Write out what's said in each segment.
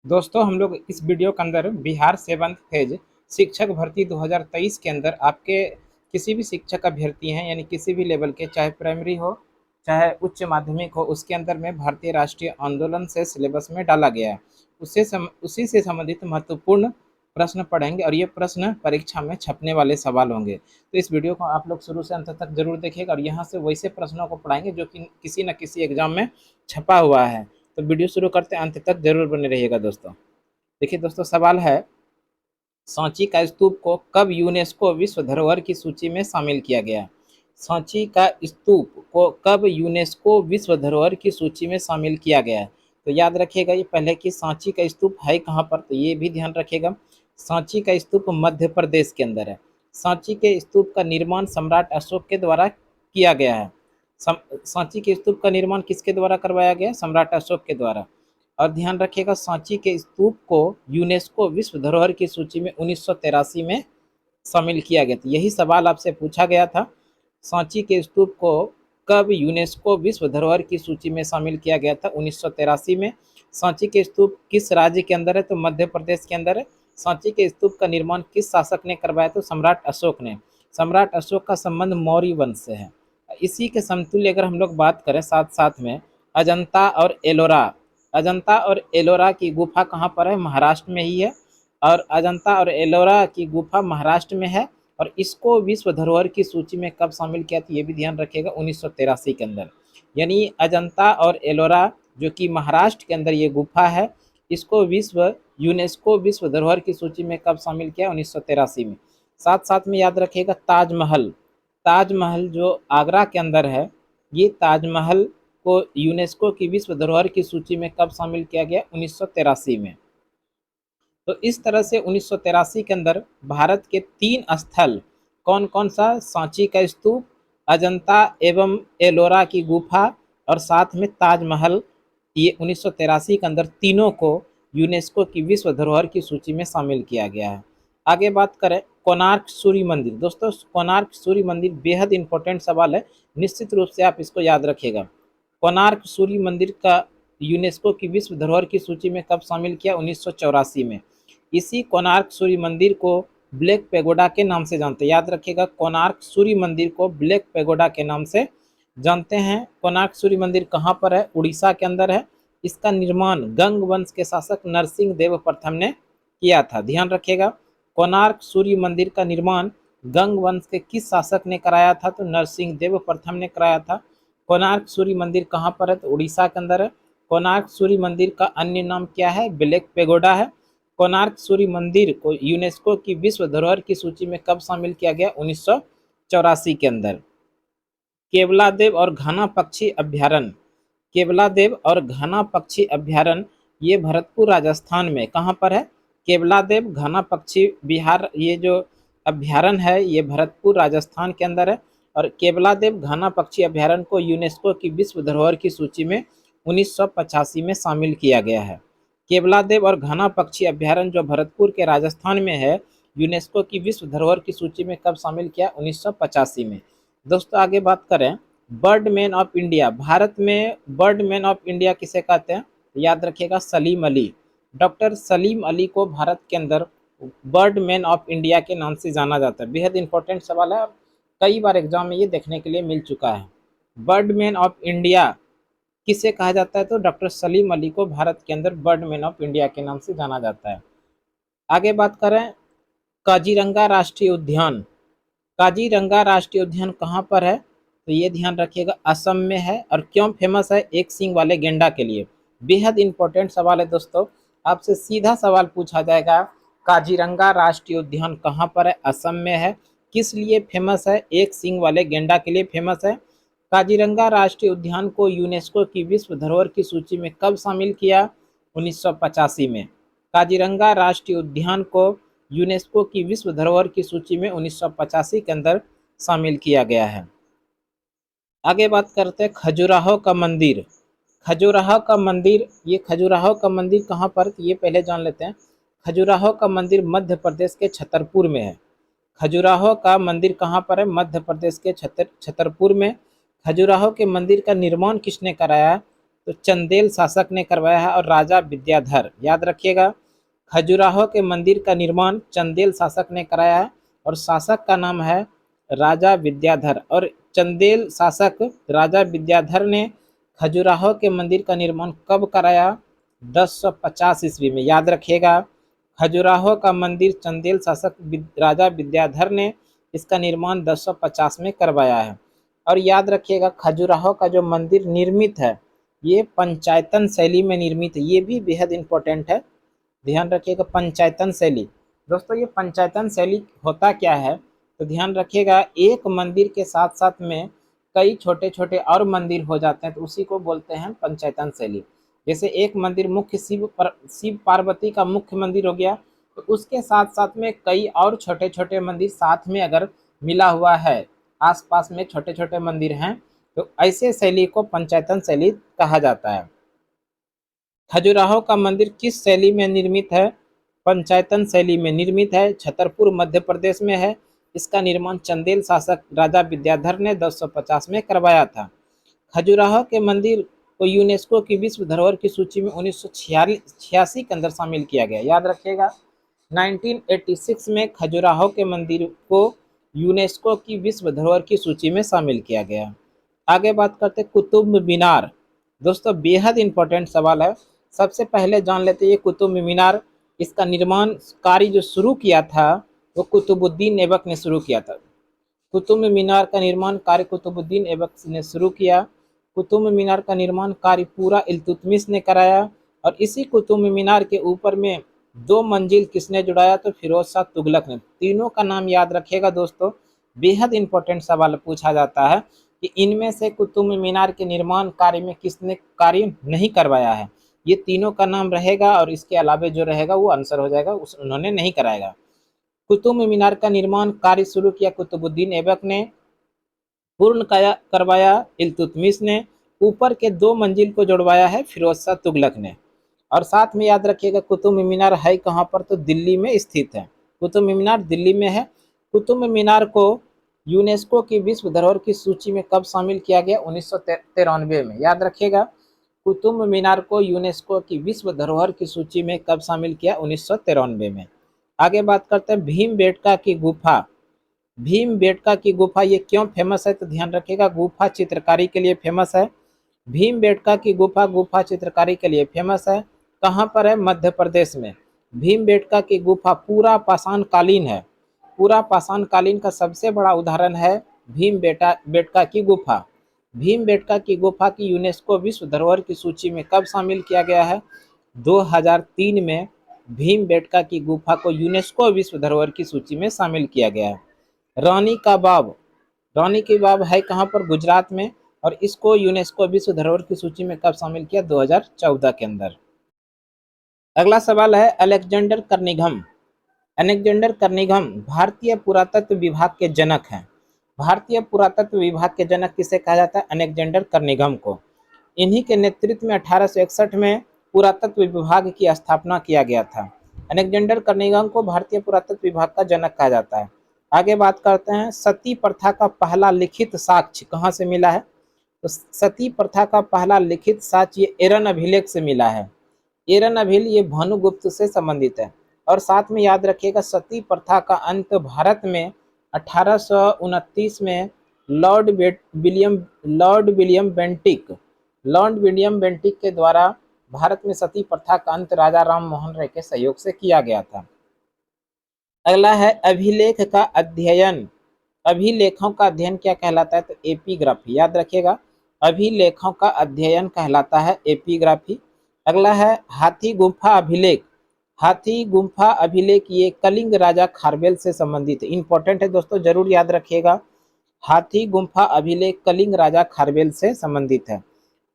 दोस्तों हम लोग इस वीडियो के अंदर बिहार 7th फेज शिक्षक भर्ती 2023 के अंदर आपके किसी भी शिक्षक अभ्यर्थी हैं यानी किसी भी लेवल के, चाहे प्राइमरी हो चाहे उच्च माध्यमिक हो, उसके अंदर में भारतीय राष्ट्रीय आंदोलन से सिलेबस में डाला गया है। उसी से संबंधित महत्वपूर्ण प्रश्न पढ़ेंगे और ये प्रश्न परीक्षा में छपने वाले सवाल होंगे। तो इस वीडियो को आप लोग शुरू से अंत तक जरूर देखिएगा और यहाँ से वैसे प्रश्नों को पढ़ाएंगे जो कि किसी न किसी एग्जाम में छपा हुआ है। तो वीडियो शुरू करते हैं, अंत तक जरूर बने रहिएगा दोस्तों। देखिए दोस्तों, सवाल है सांची का स्तूप को कब यूनेस्को विश्व धरोहर की सूची में शामिल किया गया? सांची का स्तूप को कब यूनेस्को विश्व धरोहर की सूची में शामिल किया गया है? तो याद रखिएगा ये पहले कि सांची का स्तूप है कहाँ पर, तो ये भी ध्यान रखिएगा। सांची का स्तूप मध्य प्रदेश के अंदर है। सांची के स्तूप का निर्माण सम्राट अशोक के द्वारा किया गया है। सांची के स्तूप का निर्माण किसके द्वारा करवाया गया? सम्राट अशोक के द्वारा। और ध्यान रखिएगा सांची के स्तूप को यूनेस्को विश्व धरोहर की सूची में 1983 में शामिल किया गया था। यही सवाल आपसे पूछा गया था, सांची के स्तूप को कब यूनेस्को विश्व धरोहर की सूची में शामिल किया गया था? 1983 में। सांची के स्तूप किस राज्य के अंदर है? तो मध्य प्रदेश के अंदर है। सांची के स्तूप का निर्माण किस शासक ने करवाया? तो सम्राट अशोक ने। सम्राट अशोक का संबंध मौर्य वंश से है। इसी के समतुल्य अगर हम लोग बात करें साथ साथ में अजंता और एलोरा, अजंता और एलोरा की गुफा कहाँ पर है? महाराष्ट्र में ही है। और अजंता और एलोरा की गुफा महाराष्ट्र में है और इसको विश्व धरोहर की सूची में कब शामिल किया था ये भी ध्यान रखिएगा, 1983 के अंदर। यानी अजंता और एलोरा जो कि महाराष्ट्र के अंदर ये गुफा है, इसको यूनेस्को विश्व धरोहर की सूची में कब शामिल किया? 1983 में। साथ साथ में याद रखिएगा ताजमहल, ताजमहल जो आगरा के अंदर है, ये ताजमहल को यूनेस्को की विश्व धरोहर की सूची में कब शामिल किया गया? 1983 में। तो इस तरह से 1983 के अंदर भारत के 3 स्थल कौन कौन सा? सांची का स्तूप, अजंता एवं एलोरा की गुफा और साथ में ताजमहल, ये 1983 के अंदर तीनों को यूनेस्को की विश्व धरोहर की सूची में शामिल किया गया है। आगे बात करें कोणार्क सूर्य मंदिर। दोस्तों कोणार्क सूर्य मंदिर बेहद इंपॉर्टेंट सवाल है, निश्चित रूप से आप इसको याद रखिएगा। कोणार्क सूर्य मंदिर का यूनेस्को की विश्व धरोहर की सूची में कब शामिल किया? 1984 में। इसी कोणार्क सूर्य मंदिर को ब्लैक पेगोडा के नाम से जानते हैं। याद रखिएगा कोणार्क सूर्य मंदिर को ब्लैक पेगोडा के नाम से जानते हैं। कोणार्क सूर्य मंदिर कहाँ पर है? उड़ीसा के अंदर है। इसका निर्माण गंग वंश के शासक नरसिंह देव प्रथम ने किया था। ध्यान रखिएगा कोणार्क सूर्य मंदिर का निर्माण गंग वंश के किस शासक ने कराया था? तो नरसिंह देव प्रथम ने कराया था। कोणार्क सूर्य मंदिर कहाँ पर है? तो उड़ीसा के अंदर है। कोणार्क सूर्य मंदिर का अन्य नाम क्या है? ब्लैक पेगोडा है। कोणार्क सूर्य मंदिर को यूनेस्को की विश्व धरोहर की सूची में कब शामिल किया गया? 1984 के अंदर। केवलादेव और घना पक्षी अभ्यारण्य, केवलादेव और घना पक्षी अभ्यारण्य ये भरतपुर राजस्थान में कहाँ पर है? केवलादेव घना पक्षी बिहार, ये जो अभ्यारण्य है ये भरतपुर राजस्थान के अंदर है। और केवलादेव घना पक्षी अभ्यारण्य को यूनेस्को की विश्व धरोहर की सूची में 1985 में शामिल किया गया है। केवलादेव और घना पक्षी अभ्यारण्य जो भरतपुर के राजस्थान में है, यूनेस्को की विश्व धरोहर की सूची में कब शामिल किया? 1985 में। दोस्तों आगे बात करें बर्डमैन ऑफ इंडिया। भारत में बर्डमैन ऑफ इंडिया किसे कहते हैं? याद रखिएगा सलीम अली। डॉक्टर सलीम अली को भारत के अंदर बर्डमैन ऑफ इंडिया के नाम से जाना जाता है। बेहद इंपॉर्टेंट सवाल है, कई बार एग्जाम में ये देखने के लिए मिल चुका है। बर्डमैन ऑफ इंडिया किसे कहा जाता है? तो डॉक्टर सलीम अली को भारत के अंदर बर्डमैन ऑफ इंडिया के नाम से जाना जाता है। आगे बात करें काजीरंगा राष्ट्रीय उद्यान। काजीरंगा राष्ट्रीय उद्यान कहाँ पर है? तो ये ध्यान रखिएगा असम में है। और क्यों फेमस है? एक सींग वाले गेंडा के लिए। बेहद इंपॉर्टेंट सवाल है दोस्तों, आपसे सीधा सवाल पूछा जाएगा काजीरंगा राष्ट्रीय उद्यान कहाँ पर है? असम में है। किस लिए फेमस है? एक सींग वाले गेंडा के लिए फेमस है। काजीरंगा राष्ट्रीय उद्यान को यूनेस्को की विश्व धरोहर की सूची में कब शामिल किया? 1985 में। काजीरंगा राष्ट्रीय उद्यान को यूनेस्को की विश्व धरोहर की सूची में 1985 के अंदर शामिल किया गया है। आगे बात करते हैं खजुराहो का मंदिर। खजुराहो का मंदिर, ये खजुराहो का मंदिर कहाँ पर? तो ये पहले जान लेते हैं। खजुराहो का मंदिर मध्य प्रदेश के छतरपुर में है। खजुराहो का मंदिर कहाँ पर है? मध्य प्रदेश के छतरपुर में। खजुराहो के मंदिर का निर्माण किसने कराया? तो चंदेल शासक ने करवाया है और राजा विद्याधर, याद रखिएगा। खजुराहो के मंदिर का निर्माण चंदेल शासक ने कराया है और शासक का नाम है राजा विद्याधर। और चंदेल शासक राजा विद्याधर ने खजुराहो के मंदिर का निर्माण कब कराया? 1050 ईस्वी में, याद रखिएगा। खजुराहो का मंदिर चंदेल शासक राजा विद्याधर ने इसका निर्माण 1050 में करवाया है। और याद रखिएगा खजुराहो का जो मंदिर निर्मित है ये पंचायतन शैली में निर्मित है, ये भी बेहद इंपॉर्टेंट है, ध्यान रखिएगा। पंचायतन शैली, दोस्तों ये पंचायतन शैली होता क्या है? तो ध्यान रखिएगा, एक मंदिर के साथ साथ में कई छोटे छोटे और मंदिर हो जाते हैं तो उसी को बोलते हैं पंचायतन शैली। जैसे एक मंदिर मुख्य शिव पार्वती का मुख्य मंदिर हो गया, तो उसके साथ साथ में कई और छोटे छोटे मंदिर साथ में अगर मिला हुआ है, आसपास में छोटे छोटे मंदिर हैं, तो ऐसे शैली को पंचायतन शैली कहा जाता है। खजुराहो का मंदिर किस शैली में निर्मित है? पंचायतन शैली में निर्मित है, छतरपुर मध्य प्रदेश में है। इसका निर्माण चंदेल शासक राजा विद्याधर ने 1050 में करवाया था। खजुराहो के मंदिर को यूनेस्को की विश्व धरोहर की सूची में 1986 के अंदर शामिल किया गया, याद रखिएगा। 1986 में खजुराहो के मंदिर को यूनेस्को की विश्व धरोहर की सूची में शामिल किया गया। आगे बात करते कुतुब मीनार, दोस्तों बेहद इंपॉर्टेंट सवाल है। सबसे पहले जान लेते ये कुतुब मीनार, इसका निर्माण कार्य जो शुरू किया था वो कुतुबुद्दीन ऐबक ने शुरू किया था। कुतुब मीनार का निर्माण कार्य कुतुबुद्दीन ऐबक ने शुरू किया। कुतुब मीनार का निर्माण कार्य पूरा इल्तुतमिश ने कराया। और इसी कुतुब मीनार के ऊपर में 2 मंजिल किसने जुड़ाया? तो फिरोज शाह तुगलक ने। तीनों का नाम याद रखिएगा दोस्तों, बेहद इंपॉर्टेंट सवाल पूछा जाता है कि इनमें से कुतुब मीनार के निर्माण कार्य में किसने कार्य नहीं करवाया है। ये तीनों का नाम रहेगा और इसके अलावा जो रहेगा वो आंसर हो जाएगा, उन्होंने नहीं कराएगा। कुतुब मीनार का निर्माण कार्य शुरू किया कुतुबुद्दीन ऐबक ने, पूर्ण करवाया इल्तुतमिश ने, ऊपर के 2 मंजिल को जुड़वाया है फिरोज शाह तुगलक ने। और साथ में याद रखिएगा कुतुब मीनार है कहाँ पर? तो दिल्ली में स्थित है। कुतुब मीनार दिल्ली में है। कुतुब मीनार को यूनेस्को की विश्व धरोहर की सूची में कब शामिल किया गया? 1993 में, याद रखिएगा। कुतुब मीनार को यूनेस्को की विश्व धरोहर की सूची में कब शामिल किया? 1993 में। आगे बात करते हैं भीमबेटका की गुफा। भीमबेटका की गुफा ये क्यों फेमस है? तो ध्यान रखिएगा, गुफा चित्रकारी के लिए फेमस है। भीमबेटका की गुफा गुफा चित्रकारी के लिए फेमस है। कहाँ पर है? मध्य प्रदेश में। भीमबेटका की गुफा पूरा पाषाण कालीन है। पूरा पाषाण कालीन का सबसे बड़ा उदाहरण है बेटका की गुफा। भीमबेटका की गुफा की यूनेस्को विश्व धरोहर की सूची में कब शामिल किया गया है? 2003 में भीमबेटका की गुफा को यूनेस्को विश्व धरोहर की सूची में शामिल किया गया है। रानी का बाव, रानी की बाव है कहाँ पर? गुजरात में। और इसको यूनेस्को विश्व धरोहर की सूची में कब शामिल किया? 2014 के अंदर। अगला सवाल है अलेक्जेंडर कर्निघम। अलेक्जेंडर कर्निघम भारतीय पुरातत्व विभाग के जनक हैं। भारतीय पुरातत्व विभाग के जनक किसे कहा जाता है? अलेक्जेंडर कर्निघम को। इन्हीं के नेतृत्व में 1861 में पुरातत्व विभाग की स्थापना किया गया था। अलेक्जेंडर कर्निघम को भारतीय पुरातत्व विभाग का जनक कहा जाता है। आगे बात करते हैं सती प्रथा का पहला लिखित साक्ष्य कहाँ से मिला है? तो सती प्रथा का पहला लिखित साक्ष्य एरन अभिलेख से मिला है। एरन अभिलेख ये भानुगुप्त से संबंधित है। और साथ में याद रखिएगा सती प्रथा का अंत भारत में 1829 में लॉर्ड विलियम बेंटिक के द्वारा भारत में सती प्रथा का अंत राजा राम मोहन राय के सहयोग से किया गया था। अगला है अभिलेख का अध्ययन। अभिलेखों का अध्ययन क्या कहलाता है? तो एपिग्राफी, याद रखिएगा। अभिलेखों का अध्ययन कहलाता है एपिग्राफी। अगला है हाथी गुम्फा अभिलेख। हाथी गुम्फा अभिलेख ये कलिंग राजा खारवेल से संबंधित है। इंपॉर्टेंट है दोस्तों, जरूर याद रखिएगा। हाथी गुम्फा अभिलेख कलिंग राजा खारवेल से संबंधित है।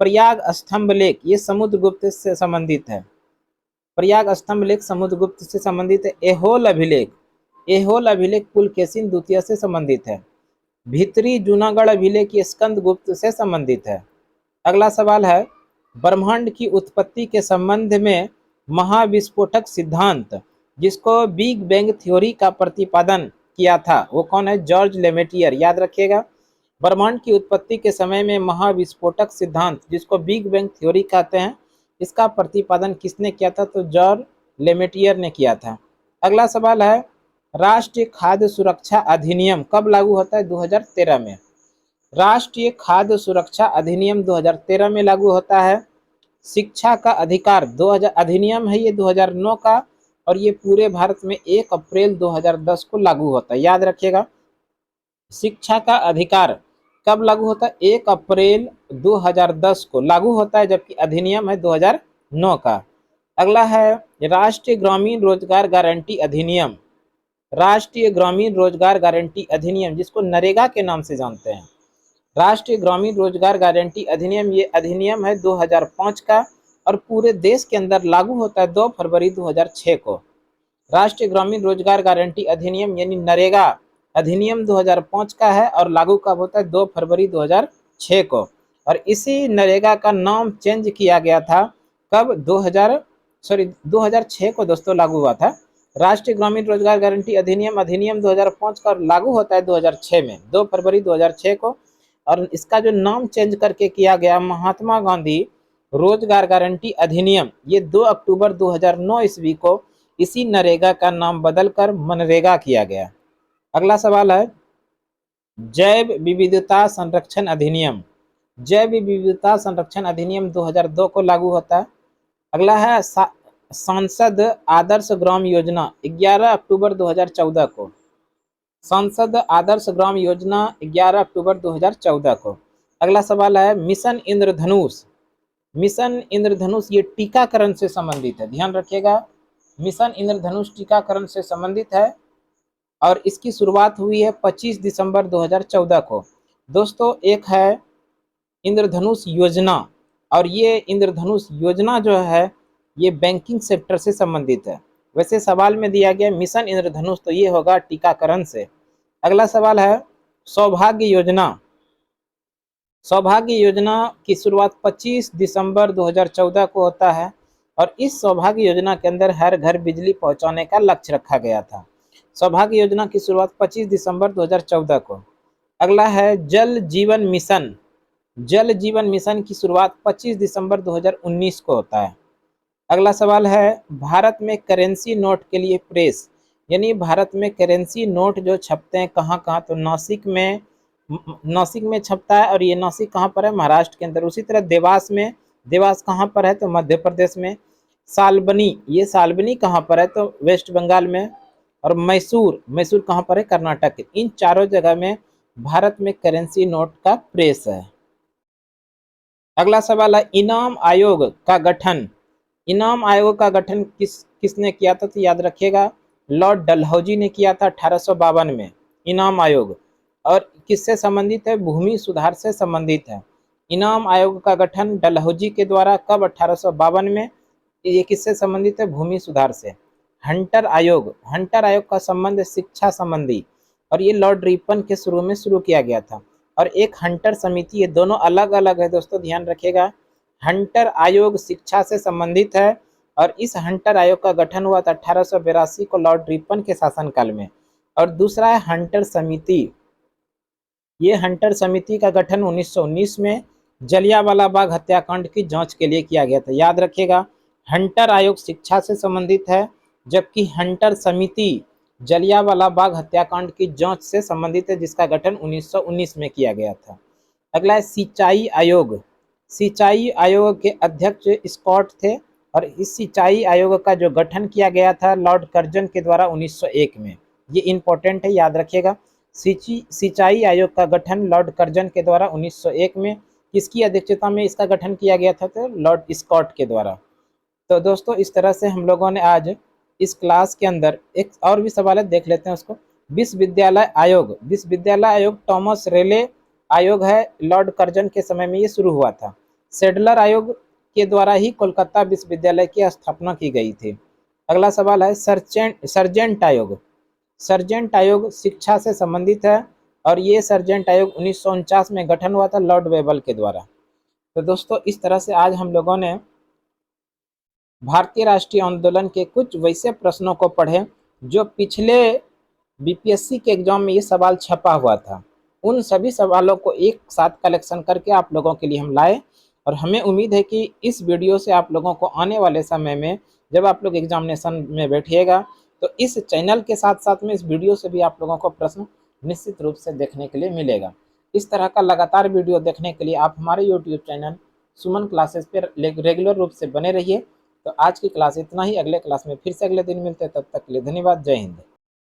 प्रयाग स्तंभ लेख ये समुद्रगुप्त से संबंधित है। प्रयाग स्तंभ लेख समुद्रगुप्त से संबंधित है। एहोल अभिलेख पुलकेशिन द्वितीय से संबंधित है। भीतरी जूनागढ़ अभिलेख ये स्कंदगुप्त से संबंधित है। अगला सवाल है ब्रह्मांड की उत्पत्ति के संबंध में महाविस्फोटक सिद्धांत जिसको बिग बैंग थ्योरी का प्रतिपादन किया था वो कौन है? जॉर्ज लेमेटियर, याद रखिएगा। ब्रह्मांड की उत्पत्ति के समय में महाविस्फोटक सिद्धांत, जिसको बिग बैंग थ्योरी कहते हैं, इसका प्रतिपादन किसने किया था? तो जॉन लेमेटियर ने किया था। अगला सवाल है, राष्ट्रीय खाद्य सुरक्षा अधिनियम कब लागू होता है? 2013 में। राष्ट्रीय खाद्य सुरक्षा अधिनियम 2013 में लागू होता है। शिक्षा का अधिकार 2000 अधिनियम है ये 2009 का, और ये पूरे भारत में 1 अप्रैल 2010 को लागू होता है, याद रखिएगा। शिक्षा का अधिकार कब लागू होता है? 1 अप्रैल 2010 को लागू होता है, जबकि अधिनियम है 2009 का। अगला है राष्ट्रीय ग्रामीण रोजगार गारंटी अधिनियम। राष्ट्रीय ग्रामीण रोजगार गारंटी अधिनियम, जिसको नरेगा के नाम से जानते हैं, राष्ट्रीय ग्रामीण रोजगार गारंटी अधिनियम, ये अधिनियम है 2005 का, और पूरे देश के अंदर लागू होता है 2 फरवरी 2006 को। राष्ट्रीय ग्रामीण रोजगार गारंटी अधिनियम यानी नरेगा अधिनियम 2005 का है, और लागू कब होता है? 2 फरवरी 2006 को। और इसी नरेगा का नाम चेंज किया गया था कब? 2006 को दोस्तों लागू हुआ था। राष्ट्रीय ग्रामीण रोजगार गारंटी अधिनियम अधिनियम 2005 का लागू होता है 2006 में, 2 फरवरी 2006 को। और इसका जो नाम चेंज करके किया गया महात्मा गांधी रोजगार गारंटी अधिनियम, ये 2 अक्टूबर 2009 ईस्वी को इसी नरेगा का नाम बदलकर मनरेगा किया गया। अगला सवाल है, जैव विविधता संरक्षण अधिनियम। जैव विविधता संरक्षण अधिनियम 2002 को लागू होता है। अगला है सांसद आदर्श ग्राम योजना, 11 अक्टूबर 2014 को। सांसद आदर्श ग्राम योजना 11 अक्टूबर 2014 को। अगला सवाल है, मिशन इंद्रधनुष। मिशन इंद्रधनुष ये टीकाकरण से संबंधित है, ध्यान रखिएगा। मिशन इंद्रधनुष टीकाकरण से संबंधित है, और इसकी शुरुआत हुई है 25 दिसंबर 2014 को। दोस्तों, एक है इंद्रधनुष योजना, और ये इंद्रधनुष योजना जो है ये बैंकिंग सेक्टर से संबंधित है। वैसे सवाल में दिया गया मिशन इंद्रधनुष, तो ये होगा टीकाकरण से। अगला सवाल है, सौभाग्य योजना। सौभाग्य योजना की शुरुआत 25 दिसंबर 2014 को होता है, और इस सौभाग्य योजना के अंदर हर घर बिजली पहुंचाने का लक्ष्य रखा गया था। सौभाग्य योजना की शुरुआत 25 दिसंबर 2014 को। अगला है जल जीवन मिशन। जल जीवन मिशन की शुरुआत 25 दिसंबर 2019 को होता है। अगला सवाल है, भारत में करेंसी नोट के लिए प्रेस, यानी भारत में करेंसी नोट जो छपते हैं कहाँ कहाँ? तो नासिक में छपता है, और ये नासिक कहाँ पर है? महाराष्ट्र के अंदर। उसी तरह देवास में, देवास कहाँ पर है? तो मध्य प्रदेश में। साल्बनी, ये साल्बनी कहाँ पर है? तो वेस्ट बंगाल में। और मैसूर, मैसूर कहाँ पर है? कर्नाटक। इन चारों जगह में भारत में करेंसी नोट का प्रेस है। अगला सवाल है, इनाम आयोग का गठन। इनाम आयोग का गठन किसने किया था? तो याद रखिएगा, लॉर्ड डलहौजी ने किया था 1852 में इनाम आयोग। और किससे संबंधित है? भूमि सुधार से संबंधित है। इनाम आयोग का गठन डलहौजी के द्वारा कब? 1852 में। ये किससे संबंधित है? भूमि सुधार से। हंटर आयोग, हंटर आयोग का संबंध शिक्षा संबंधी, और ये लॉर्ड रिपन के शुरू में शुरू किया गया था। और एक हंटर समिति, ये दोनों अलग अलग है दोस्तों, ध्यान रखिएगा। हंटर आयोग शिक्षा से संबंधित है, और इस हंटर आयोग का गठन हुआ था 1882 को लॉर्ड रिपन के शासनकाल में। और दूसरा है हंटर समिति। ये हंटर समिति का गठन 1919 में जलियांवाला बाग हत्याकांड की जांच के लिए किया गया था, याद रखिएगा। हंटर आयोग शिक्षा से संबंधित है, जबकि हंटर समिति जलियांवाला बाग हत्याकांड की जांच से संबंधित है, जिसका गठन 1919 में किया गया था। अगला है सिंचाई आयोग। सिंचाई आयोग के अध्यक्ष स्कॉट थे, और इस सिंचाई आयोग का जो गठन किया गया था लॉर्ड कर्जन के द्वारा 1901 में। ये इंपॉर्टेंट है, याद रखिएगा। सिंचाई आयोग का गठन लॉर्ड कर्जन के द्वारा 1901 में। किसकी अध्यक्षता में इसका गठन किया गया था? तो लॉर्ड स्कॉट के द्वारा। तो दोस्तों, इस तरह से हम लोगों ने आज इस क्लास के अंदर एक और भी सवाल है, देख लेते हैं उसको। विश्वविद्यालय आयोग। विश्वविद्यालय आयोग टॉमस रेले आयोग है, लॉर्ड कर्जन के समय में ये शुरू हुआ था। सेडलर आयोग के द्वारा ही कोलकाता विश्वविद्यालय की स्थापना की गई थी। अगला सवाल है, सर्जेंट आयोग। सर्जेंट आयोग शिक्षा से संबंधित है, और ये सर्जेंट आयोग 1949 में गठन हुआ था लॉर्ड वेबल के द्वारा। तो दोस्तों, इस तरह से आज हम लोगों ने भारतीय राष्ट्रीय आंदोलन के कुछ वैसे प्रश्नों को पढ़े जो पिछले बीपीएससी के एग्जाम में ये सवाल छपा हुआ था। उन सभी सवालों को एक साथ कलेक्शन करके आप लोगों के लिए हम लाए। और हमें उम्मीद है कि इस वीडियो से आप लोगों को आने वाले समय में जब आप लोग एग्जामिनेशन में बैठिएगा तो इस चैनल के साथ साथ में इस वीडियो से भी आप लोगों को प्रश्न निश्चित रूप से देखने के लिए मिलेगा। इस तरह का लगातार वीडियो देखने के लिए आप हमारे यूट्यूब चैनल सुमन क्लासेस पर रेगुलर रूप से बने रहिए। तो आज की क्लास इतना ही, अगले क्लास में फिर से अगले दिन मिलते हैं, तब तक के लिए धन्यवाद। जय हिंद।